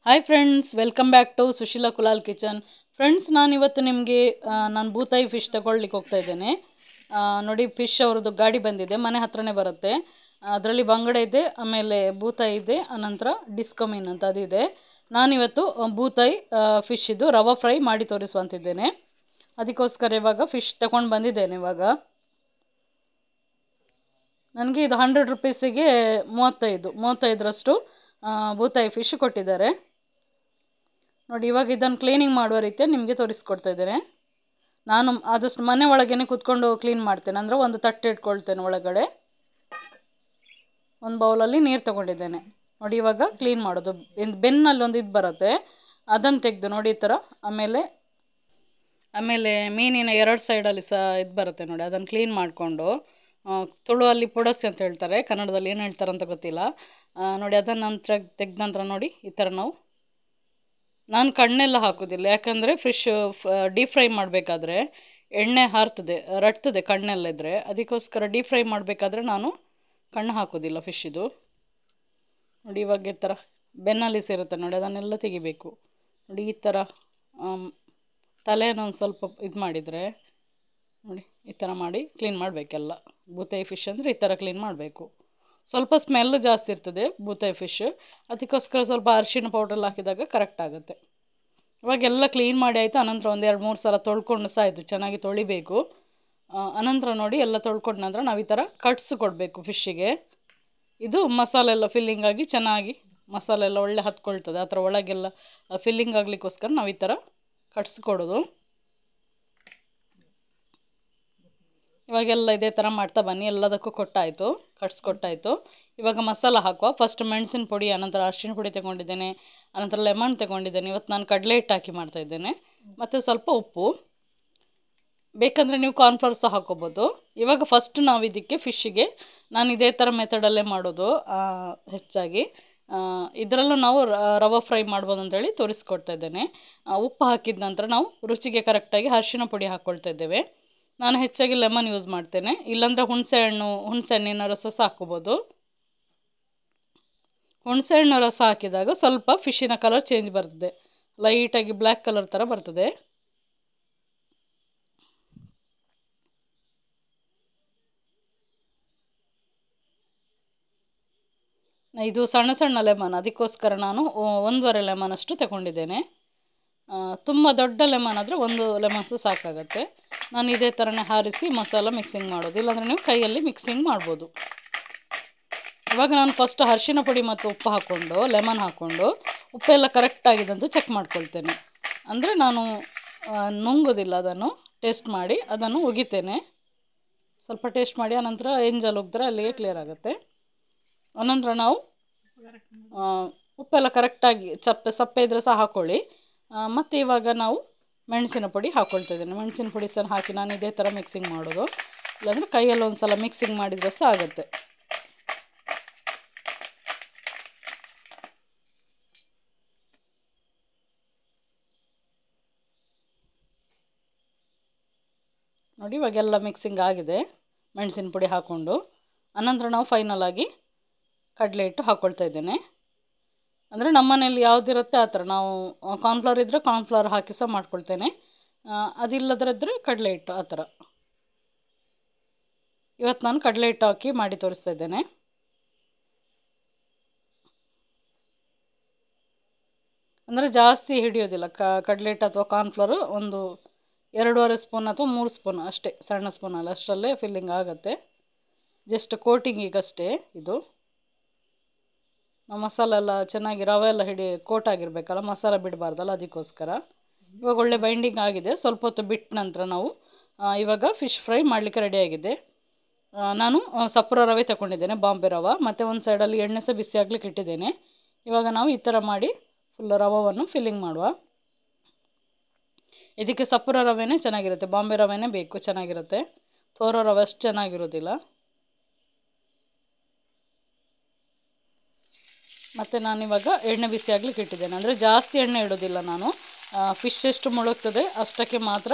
Hi friends, welcome back to Sushila Kulal kitchen. Friends, ನಾನು ಇವತ್ತು ನಿಮಗೆ ನಾನು ಬೂತಾಯಿ ಫಿಶ್ ತಗೊಳ್ಳಿಕ್ಕೆ ಹೋಗ್ತಾ ಇದ್ದೇನೆ. ನೋಡಿ, ಫಿಶ್ ಅವ್ರದ್ದು ಗಾಡಿ ಬಂದಿದೆ, ಮನೆ ಹತ್ರನೇ ಬರುತ್ತೆ. ಅದರಲ್ಲಿ ಬಂಗಡೆ ಇದೆ, ಆಮೇಲೆ ಬೂತಾಯಿ ಇದೆ, ಆನಂತರ ಡಿಸ್ಕೋ ಮೀನ್ ಅಂತ ಅದಿದೆ. ನಾನಿವತ್ತು ಬೂತಾಯಿ ಫಿಶ್ಶಿದ್ದು ರವಾ ಫ್ರೈ ಮಾಡಿ ತೋರಿಸುವಂತಿದ್ದೇನೆ. ಅದಕ್ಕೋಸ್ಕರ ಇವಾಗ ಫಿಶ್ ತಗೊಂಡು ಬಂದಿದ್ದೇನೆ. ಇವಾಗ ನನಗೆ ಇದು 100 ರೂಪೀಸಿಗೆ 35ರಷ್ಟು ಬೂತಾಯಿ ಫಿಶ್ ಕೊಟ್ಟಿದ್ದಾರೆ. ನೋಡಿ, ಇವಾಗ ಇದನ್ನು ಕ್ಲೀನಿಂಗ್ ಮಾಡುವ ರೀತಿಯ ನಿಮಗೆ ತೋರಿಸ್ಕೊಡ್ತಾ ಇದ್ದೇನೆ. ನಾನು ಆದಷ್ಟು ಮನೆ ಒಳಗೇ ಕೂತ್ಕೊಂಡು ಕ್ಲೀನ್ ಮಾಡ್ತೇನೆ. ಅಂದರೆ ಒಂದು ತಟ್ಟೆ ಇಟ್ಕೊಳ್ತೇನೆ, ಒಳಗಡೆ ಒಂದು ಬೌಲಲ್ಲಿ ನೀರು ತೊಗೊಂಡಿದ್ದೇನೆ. ನೋಡಿ, ಇವಾಗ ಕ್ಲೀನ್ ಮಾಡೋದು. ಬೆನ್ನಲ್ಲಿ ಒಂದು ಇದು ಬರುತ್ತೆ, ಅದನ್ನು ತೆಗೆದು ನೋಡಿ ಈ ಥರ. ಆಮೇಲೆ ಮೀನಿನ 2 ಸೈಡಲ್ಲಿ ಸಹ ಇದು ಬರುತ್ತೆ ನೋಡಿ, ಅದನ್ನು ಕ್ಲೀನ್ ಮಾಡಿಕೊಂಡು ತುಳುವಲ್ಲಿ ಪುಡಸಿ ಅಂತ ಹೇಳ್ತಾರೆ, ಕನ್ನಡದಲ್ಲಿ ಏನು ಹೇಳ್ತಾರೆ ಅಂತ ಗೊತ್ತಿಲ್ಲ. ನೋಡಿ, ಅದನ್ನು ನಂತರ ತೆಗೆದ ನಂತರ ನೋಡಿ ಈ ಥರ ನಾನು ಕಣ್ಣೆಲ್ಲ ಹಾಕೋದಿಲ್ಲ, ಯಾಕಂದರೆ ಫಿಶ್ ಡೀಪ್ ಫ್ರೈ ಮಾಡಬೇಕಾದ್ರೆ ಎಣ್ಣೆ ರಟ್ತದೆ ಕಣ್ಣೆಲ್ಲ ಇದ್ದರೆ. ಅದಕ್ಕೋಸ್ಕರ ಡೀಪ್ ಫ್ರೈ ಮಾಡಬೇಕಾದ್ರೆ ನಾನು ಕಣ್ಣು ಹಾಕೋದಿಲ್ಲ ಫಿಶ್ಶಿದು. ನೋಡಿ, ಇವಾಗ ಈ ಥರ ಬೆನ್ನಲ್ಲಿ ಸೇರುತ್ತೆ ನೋಡಿ, ಅದನ್ನೆಲ್ಲ ತೆಗಿಬೇಕು. ನೋಡಿ, ಈ ಥರ ತಲೆಯನ್ನು ಒಂದು ಸ್ವಲ್ಪ ಇದು ಮಾಡಿದರೆ ನೋಡಿ, ಈ ಥರ ಮಾಡಿ ಕ್ಲೀನ್ ಮಾಡಬೇಕೆಲ್ಲ. ಬೂತಾಯಿ ಫಿಶ್ ಅಂದರೆ ಈ ಥರ ಕ್ಲೀನ್ ಮಾಡಬೇಕು. ಸ್ವಲ್ಪ ಸ್ಮೆಲ್ ಜಾಸ್ತಿ ಇರ್ತದೆ ಬೂತಾಯಿ ಫಿಶ್, ಅದಕ್ಕೋಸ್ಕರ ಸ್ವಲ್ಪ ಅರಿಶಿಣ ಪೌಡ್ರೆಲ್ಲ ಹಾಕಿದಾಗ ಕರೆಕ್ಟ್ ಆಗುತ್ತೆ. ಇವಾಗೆಲ್ಲ ಕ್ಲೀನ್ ಮಾಡಿ ಆಯಿತು. ಅನಂತರ ಒಂದು 2-3 ಸಲ ತೊಳ್ಕೊಂಡು ಸಹ ಆಯಿತು, ಚೆನ್ನಾಗಿ ತೊಳಿಬೇಕು. ಅನಂತರ ನೋಡಿ ಎಲ್ಲ ತೊಳ್ಕೊಂಡ ನಂತರ ನಾವು ಈ ಥರ ಕಟ್ಸ್ ಕೊಡಬೇಕು ಫಿಶ್ಶಿಗೆ. ಇದು ಮಸಾಲೆ ಎಲ್ಲ ಫಿಲ್ಲಿಂಗ್ ಆಗಿ ಚೆನ್ನಾಗಿ ಮಸಾಲೆ ಎಲ್ಲ ಒಳ್ಳೆ ಹತ್ಕೊಳ್ತದೆ, ಆ ಥರ ಒಳಗೆಲ್ಲ ಫಿಲ್ಲಿಂಗ್ ಆಗಲಿಕ್ಕೋಸ್ಕರ ನಾವು ಈ ಥರ ಕಟ್ಸ್ ಕೊಡೋದು. ಇವಾಗೆಲ್ಲ ಇದೇ ಥರ ಮಾಡ್ತಾ ಬನ್ನಿ. ಎಲ್ಲದಕ್ಕೂ ಕಟ್ಸ್ ಕೊಟ್ಟಾಯಿತು. ಇವಾಗ ಮಸಾಲ ಹಾಕುವ. ಫಸ್ಟ್ ಮೆಣಸಿನ ಪುಡಿ, ಅನಂತರ ಅರಿಶಿಣ ಪುಡಿ ತಗೊಂಡಿದ್ದೇನೆ, ಅನಂತರ ಲೆಮನ್ ತಗೊಂಡಿದ್ದೇನೆ. ಇವತ್ತು ನಾನು ಕಡಲೆ ಹಿಟ್ಟು ಹಾಕಿ ಮಾಡ್ತಾಯಿದ್ದೇನೆ, ಮತ್ತು ಸ್ವಲ್ಪ ಉಪ್ಪು. ಬೇಕಂದರೆ ನೀವು ಕಾರ್ನ್ಫ್ಲವರ್ ಸಹ ಹಾಕೋಬೋದು. ಇವಾಗ ಫಸ್ಟ್ ನಾವು ಇದಕ್ಕೆ ಫಿಶ್ಶಿಗೆ ನಾನು ಇದೇ ಥರ ಮೆಥಡಲ್ಲೇ ಮಾಡೋದು ಹೆಚ್ಚಾಗಿ. ಇದರಲ್ಲೂ ನಾವು ರವಾ ಫ್ರೈ ಮಾಡ್ಬೋದು ಅಂತೇಳಿ ತೋರಿಸ್ಕೊಡ್ತಾ ಇದ್ದೇನೆ. ಉಪ್ಪು ಹಾಕಿದ ನಂತರ ನಾವು ರುಚಿಗೆ ಕರೆಕ್ಟಾಗಿ ಅರಿಶಿಣ ಪುಡಿ ಹಾಕ್ಕೊಳ್ತಾ ಇದ್ದೇವೆ. ನಾನು ಹೆಚ್ಚಾಗಿ ಲೆಮನ್ ಯೂಸ್ ಮಾಡ್ತೇನೆ, ಇಲ್ಲಾಂದರೆ ಹುಣಸೆಹಣ್ಣಿನ ರಸ ಸಹ ಹಾಕ್ಕೋಬೋದು. ಹುಣಸೆಹಣ್ಣು ರಸ ಹಾಕಿದಾಗ ಸ್ವಲ್ಪ ಫಿಶ್ಶಿನ ಕಲರ್ ಚೇಂಜ್ ಬರ್ತದೆ, ಲೈಟಾಗಿ ಬ್ಲ್ಯಾಕ್ ಕಲರ್ ಥರ ಬರ್ತದೆ. ಇದು ಸಣ್ಣ ಲೆಮನ್, ಅದಕ್ಕೋಸ್ಕರ ನಾನು 1.5 ಲೆಮನ್ ಅಷ್ಟು ತಗೊಂಡಿದ್ದೇನೆ. ತುಂಬ ದೊಡ್ಡ ಲೆಮನ್ ಆದರೆ 1 ಲೆಮನ್ಸು ಸಾಕಾಗುತ್ತೆ. ನಾನು ಇದೇ ಥರನೇ ಹಾರಿಸಿ ಮಸಾಲ ಮಿಕ್ಸಿಂಗ್ ಮಾಡೋದು, ಇಲ್ಲಾಂದರೆ ನೀವು ಕೈಯಲ್ಲಿ ಮಿಕ್ಸಿಂಗ್ ಮಾಡ್ಬೋದು. ಇವಾಗ ನಾನು ಫಸ್ಟ್ ಅರಿಶಿಣ ಪುಡಿ ಮತ್ತು ಉಪ್ಪು ಹಾಕ್ಕೊಂಡು ಲೆಮನ್ ಹಾಕ್ಕೊಂಡು ಉಪ್ಪೆಲ್ಲ ಕರೆಕ್ಟಾಗಿದೆ ಅಂತ ಚೆಕ್ ಮಾಡ್ಕೊಳ್ತೇನೆ. ಅಂದರೆ ನಾನು ನುಂಗೋದಿಲ್ಲ, ಅದನ್ನು ಟೇಸ್ಟ್ ಮಾಡಿ ಅದನ್ನು ಒಗಿತೇನೆ. ಸ್ವಲ್ಪ ಟೇಸ್ಟ್ ಮಾಡಿ ಆನಂತರ ಎಂಜಲ್ ಉಗಿದ್ರೆ ಅಲ್ಲಿಗೆ ಕ್ಲಿಯರ್ ಆಗುತ್ತೆ. ಆನಂತರ ನಾವು ಉಪ್ಪೆಲ್ಲ ಕರೆಕ್ಟಾಗಿ ಸಪ್ಪೆ ಇದ್ದರೆ ಸಹ ಹಾಕ್ಕೊಳ್ಳಿ. ಮತ್ತು ಇವಾಗ ನಾವು ಮೆಣಸಿನ ಪುಡಿ ಹಾಕ್ಕೊಳ್ತಾ ಇದ್ದೇನೆ. ಮೆಣಸಿನ ಪುಡಿ ಸಹ ಹಾಕಿ ನಾನು ಇದೇ ಥರ ಮಿಕ್ಸಿಂಗ್ ಮಾಡೋದು, ಇಲ್ಲಾಂದರೆ ಕೈಯಲ್ಲಿ ಒಂದು ಸಲ ಮಿಕ್ಸಿಂಗ್ ಮಾಡಿದರೆ ಸಹ ಆಗುತ್ತೆ. ನೋಡಿ, ಇವಾಗೆಲ್ಲ ಮಿಕ್ಸಿಂಗ್ ಆಗಿದೆ ಮೆಣಸಿನ ಪುಡಿ ಹಾಕ್ಕೊಂಡು. ಅನಂತರ ನಾವು ಫೈನಲ್ ಆಗಿ ಕಡಲೆ ಹಿಟ್ಟು ಹಾಕ್ಕೊಳ್ತಾ ಇದ್ದೇನೆ. ಅಂದರೆ ನಮ್ಮ ಮನೆಯಲ್ಲಿ ಯಾವುದಿರುತ್ತೆ ಆ ಥರ, ನಾವು ಕಾರ್ನ್ಫ್ಲವರ್ ಇದ್ದರೆ ಕಾರ್ನ್ಫ್ಲವರ್ ಹಾಕಿ ಸಹ ಮಾಡ್ಕೊಳ್ತೇನೆ, ಅದಿಲ್ಲದ್ರಿದ್ರೆ ಕಡಲೆ ಹಿಟ್ಟು ಆ ಥರ. ಇವತ್ತು ನಾನು ಕಡಲೆ ಹಿಟ್ಟು ಹಾಕಿ ಮಾಡಿ ತೋರಿಸ್ತಾ ಇದ್ದೇನೆ. ಅಂದರೆ ಜಾಸ್ತಿ ಹಿಡಿಯೋದಿಲ್ಲ ಕಡಲೆ ಹಿಟ್ಟು ಅಥವಾ ಕಾರ್ನ್ಫ್ಲವರು. ಒಂದು 2.5 ಸ್ಪೂನ್ ಅಥವಾ 3 ಸ್ಪೂನ್ ಅಷ್ಟೇ, ಸಣ್ಣ ಸ್ಪೂನಲ್ಲಿ ಅಷ್ಟರಲ್ಲೇ ಫಿಲ್ಲಿಂಗ್ ಆಗುತ್ತೆ. ಜಸ್ಟ್ ಕೋಟಿಂಗಿಗಷ್ಟೇ ಇದು. ಮಸಾಲೆ ಎಲ್ಲ ಚೆನ್ನಾಗಿ ರವೆ ಎಲ್ಲ ಕೋಟ್ ಆಗಿರಬೇಕಲ್ಲ, ಮಸಾಲ ಬಿಡಬಾರ್ದಲ್ಲ, ಅದಕ್ಕೋಸ್ಕರ. ಇವಾಗ ಒಳ್ಳೆ ಬೈಂಡಿಂಗ್ ಆಗಿದೆ. ಸ್ವಲ್ಪ ಹೊತ್ತು ಬಿಟ್ಟ ನಂತರ ನಾವು ಇವಾಗ ಫಿಶ್ ಫ್ರೈ ಮಾಡಲಿಕ್ಕೆ ರೆಡಿಯಾಗಿದೆ. ನಾನು ಸಪುರ ರವೆ ತಗೊಂಡಿದ್ದೇನೆ, ಬಾಂಬೆ ರವೆ, ಮತ್ತು ಒಂದು ಸೈಡಲ್ಲಿ ಎಣ್ಣೆ ಸಹ ಬಿಸಿ ಆಗಲಿಕ್ಕೆ ಇಟ್ಟಿದ್ದೇನೆ. ಇವಾಗ ನಾವು ಈ ಥರ ಮಾಡಿ ಫುಲ್ ರವೆಯನ್ನು ಫಿಲ್ಲಿಂಗ್ ಮಾಡುವ. ಇದಕ್ಕೆ ಸಪುರ ರವೆನೇ ಚೆನ್ನಾಗಿರುತ್ತೆ, ಬಾಂಬೆ ರವೆನೇ ಬೇಕು, ಚೆನ್ನಾಗಿರುತ್ತೆ. ತೋರೋ ರವೆ ಅಷ್ಟು ಚೆನ್ನಾಗಿರೋದಿಲ್ಲ. ಮತ್ತು ನಾನಿವಾಗ ಎಣ್ಣೆ ಬಿಸಿ ಆಗಲಿಕ್ಕೆ ಇಟ್ಟಿದ್ದೇನೆ. ಅಂದರೆ ಜಾಸ್ತಿ ಎಣ್ಣೆ ಇಡೋದಿಲ್ಲ ನಾನು, ಫಿಶ್ ಎಷ್ಟು ಮುಳುಗ್ತದೆ ಅಷ್ಟಕ್ಕೆ ಮಾತ್ರ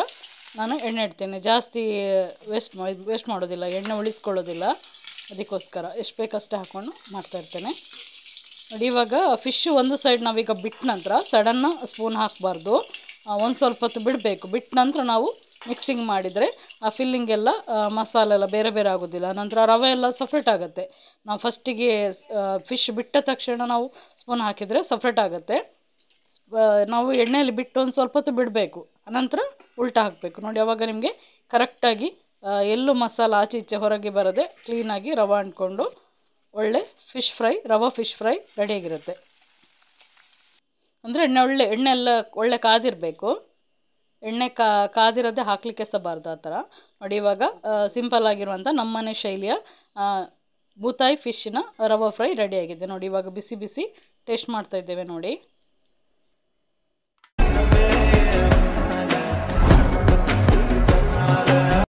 ನಾನು ಎಣ್ಣೆ ಇಡ್ತೇನೆ. ಜಾಸ್ತಿ ವೇಸ್ಟ್ ಮಾಡೋದಿಲ್ಲ, ಎಣ್ಣೆ ಉಳಿಸ್ಕೊಳ್ಳೋದಿಲ್ಲ. ಅದಕ್ಕೋಸ್ಕರ ಎಷ್ಟು ಬೇಕಷ್ಟೇ ಹಾಕ್ಕೊಂಡು ಮಾಡ್ತಾಯಿರ್ತೇನೆ. ನೋಡಿ, ಇವಾಗ ಎಣ್ಣೆ ಬಿಸಿ ಆಗಲಿಕ್ಕೆ ಇಟ್ಟಿದ್ದೇನೆ. ಅಂದರೆ ಜಾಸ್ತಿ ಎಣ್ಣೆ ಇಡೋದಿಲ್ಲ ನಾನು, ಫಿಶ್ ಎಷ್ಟು ಮುಳುಗ್ತದೆ ಅಷ್ಟಕ್ಕೆ ಮಾತ್ರ ನಾನು ಎಣ್ಣೆ ಇಡ್ತೇನೆ. ಜಾಸ್ತಿ ವೇಸ್ಟ್ ಮಾಡೋದಿಲ್ಲ, ಎಣ್ಣೆ ಉಳಿಸ್ಕೊಳ್ಳೋದಿಲ್ಲ. ಅದಕ್ಕೋಸ್ಕರ ಎಷ್ಟು ಬೇಕಷ್ಟೇ ಹಾಕ್ಕೊಂಡು ಮಾಡ್ತಾಯಿರ್ತೇನೆ. ನೋಡಿ ಇವಾಗ ಫಿಶ್ಶು ಒಂದು ಸೈಡ್ ನಾವೀಗ ಬಿಟ್ಟ ನಂತರ ಸಡನ್ನ ಸ್ಪೂನ್ ಹಾಕಬಾರ್ದು, ಒಂದು ಸ್ವಲ್ಪ ಹೊತ್ತು ಬಿಡಬೇಕು. ಬಿಟ್ಟ ನಂತರ ನಾವು ಮಿಕ್ಸಿಂಗ್ ಮಾಡಿದರೆ ಆ ಫಿಲ್ಲಿಂಗ್ ಎಲ್ಲ ಮಸಾಲೆ ಎಲ್ಲ ಬೇರೆ ಬೇರೆ ಆಗೋದಿಲ್ಲ. ನಂತರ ರವೆ ಎಲ್ಲ ಸಪ್ರೇಟ್ ಆಗುತ್ತೆ. ನಾವು ಫಸ್ಟಿಗೆ ಫಿಶ್ ಬಿಟ್ಟ ತಕ್ಷಣ ನಾವು ಸ್ಪೂನ್ ಹಾಕಿದರೆ ಸಪ್ರೇಟ್ ಆಗುತ್ತೆ. ನಾವು ಎಣ್ಣೆಯಲ್ಲಿ ಬಿಟ್ಟು ಒಂದು ಸ್ವಲ್ಪ ಹೊತ್ತು ಬಿಡಬೇಕು, ಅನಂತರ ಉಲ್ಟಾ ಹಾಕಬೇಕು. ನೋಡಿ ಅವಾಗ ನಿಮಗೆ ಕರೆಕ್ಟಾಗಿ ಎಲ್ಲೂ ಮಸಾಲ ಆಚೆ ಈಚೆ ಹೊರಗೆ ಬರದೆ ಕ್ಲೀನಾಗಿ ರವೆ ಅಂಟ್ಕೊಂಡು ಒಳ್ಳೆ ರವೆ ಫಿಶ್ ಫ್ರೈ ರೆಡಿಯಾಗಿರುತ್ತೆ. ಅಂದರೆ ಎಣ್ಣೆ ಎಲ್ಲ ಒಳ್ಳೆ ಕಾದಿರಬೇಕು. ಎಣ್ಣೆ ಕಾದಿರೋದೇ ಹಾಕಲಿಕ್ಕೆ ಸಹ ಬಾರ್ದು ಆ ಥರ. ನೋಡಿ ಇವಾಗ ಸಿಂಪಲ್ ಆಗಿರುವಂಥ ನಮ್ಮನೆ ಶೈಲಿಯ ಬೂತಾಯಿ ಫಿಶ್ಶಿನ ರವೆ ಫ್ರೈ ರೆಡಿಯಾಗಿದೆ. ನೋಡಿ ಇವಾಗ ಬಿಸಿ ಬಿಸಿ ಟೇಸ್ಟ್ ಮಾಡ್ತಾ ಇದ್ದೇವೆ ನೋಡಿ.